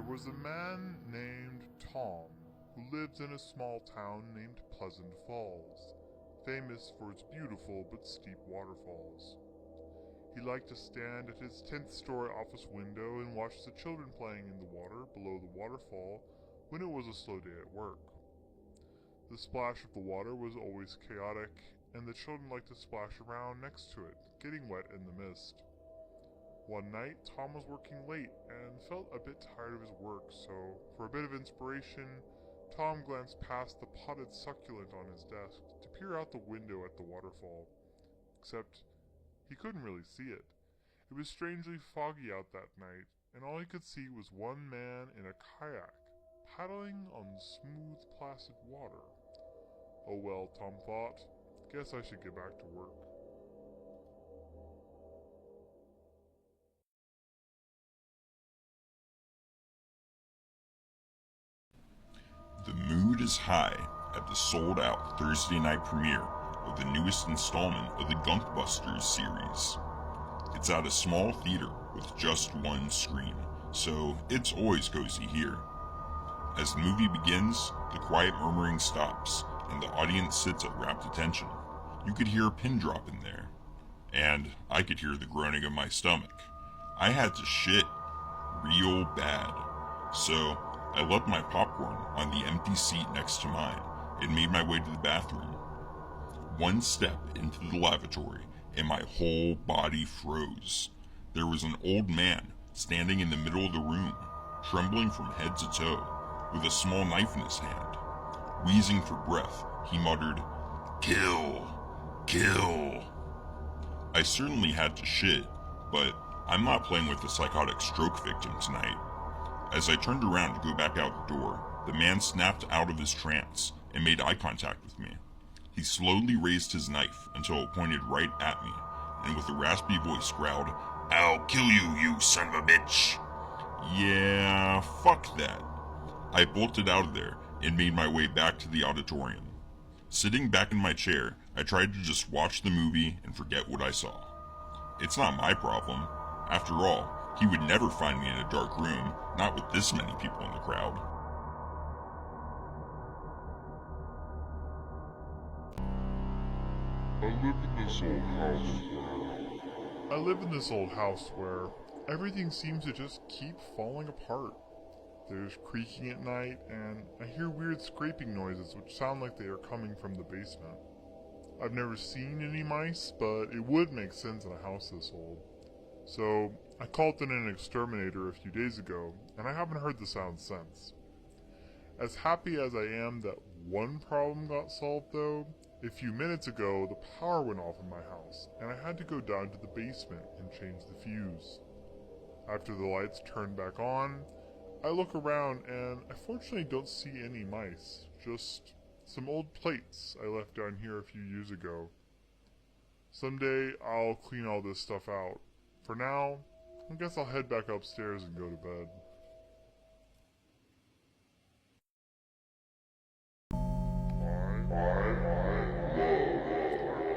There was a man named Tom who lived in a small town named Pleasant Falls, famous for its beautiful but steep waterfalls. He liked to stand at his 10th-story office window and watch the children playing in the water below the waterfall when it was a slow day at work. The splash of the water was always chaotic, and the children liked to splash around next to it, getting wet in the mist. One night, Tom was working late and felt a bit tired of his work, so for a bit of inspiration, Tom glanced past the potted succulent on his desk to peer out the window at the waterfall. Except he couldn't really see it. It was strangely foggy out that night, and all he could see was one man in a kayak, paddling on smooth, placid water. Oh well, Tom thought, guess I should get back to work. The mood is high at the sold-out Thursday night premiere of the newest installment of the Gunkbusters series. It's at a small theater with just one screen, so it's always cozy here. As the movie begins, the quiet murmuring stops, and the audience sits at rapt attention. You could hear a pin drop in there, and I could hear the groaning of my stomach. I had to shit real bad, so I left my popcorn on the empty seat next to mine and made my way to the bathroom. One step into the lavatory and my whole body froze. There was an old man standing in the middle of the room, trembling from head to toe, with a small knife in his hand. Wheezing for breath, he muttered, "Kill! Kill!" I certainly had to shit, but I'm not playing with a psychotic stroke victim tonight. As I turned around to go back out the door, the man snapped out of his trance and made eye contact with me. He slowly raised his knife until it pointed right at me, and with a raspy voice growled, "I'll kill you, you son of a bitch!" Yeah, fuck that. I bolted out of there and made my way back to the auditorium. Sitting back in my chair, I tried to just watch the movie and forget what I saw. It's not my problem. After all, he would never find me in a dark room, not with this many people in the crowd. I live in this old house where everything seems to just keep falling apart. There's creaking at night, and I hear weird scraping noises which sound like they are coming from the basement. I've never seen any mice, but it would make sense in a house this old. So, I called in an exterminator a few days ago, and I haven't heard the sound since. As happy as I am that one problem got solved though, a few minutes ago the power went off in my house, and I had to go down to the basement and change the fuse. After the lights turned back on, I look around and I fortunately don't see any mice, just some old plates I left down here a few years ago. Someday I'll clean all this stuff out. For now, I guess I'll head back upstairs and go to bed.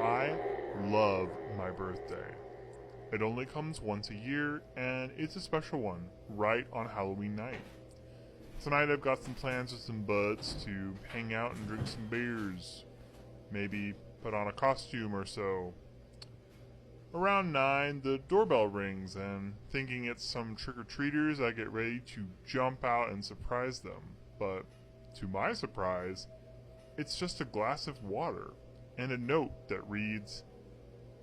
I love my birthday. It only comes once a year, and it's a special one, right on Halloween night. Tonight I've got some plans with some buds to hang out and drink some beers. Maybe put on a costume or so. Around 9, the doorbell rings, and thinking it's some trick-or-treaters, I get ready to jump out and surprise them. But, to my surprise, it's just a glass of water, and a note that reads,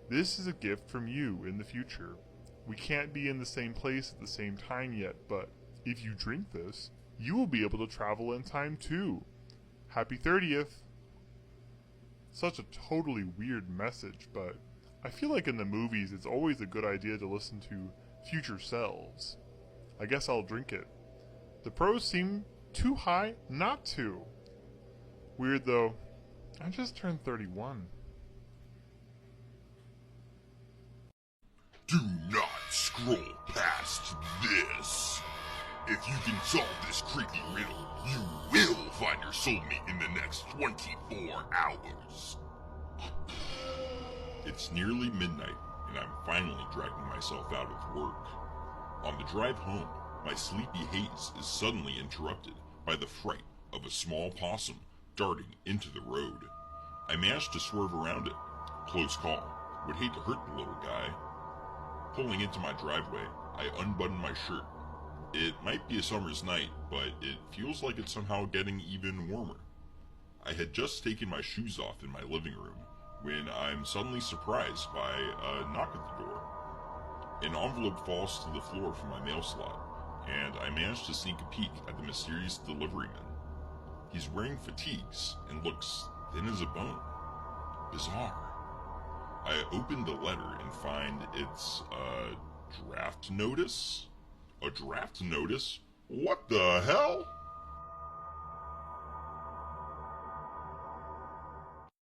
"This is a gift from you in the future. We can't be in the same place at the same time yet, but if you drink this, you will be able to travel in time too. Happy 30th. Such a totally weird message, but I feel like in the movies it's always a good idea to listen to future selves. I guess I'll drink it. The pros seem too high not to. Weird though, I just turned 31. Do not scroll past this. If you can solve this creepy riddle, you will find your soulmate in the next 24 hours. It's nearly midnight, and I'm finally dragging myself out of work. On the drive home, My sleepy haze is suddenly interrupted by the fright of a small possum darting into the road. I manage to swerve around it. Close call. Would hate to hurt the little guy. Pulling into my driveway, I unbutton my shirt. It might be a summer's night, but it feels like it's somehow getting even warmer. I had just taken my shoes off in my living room when I'm suddenly surprised by a knock at the door. An envelope falls to the floor from my mail slot, and I manage to sneak a peek at the mysterious deliveryman. He's wearing fatigues and looks thin as a bone. Bizarre. I open the letter and find it's a draft notice? A draft notice? What the hell?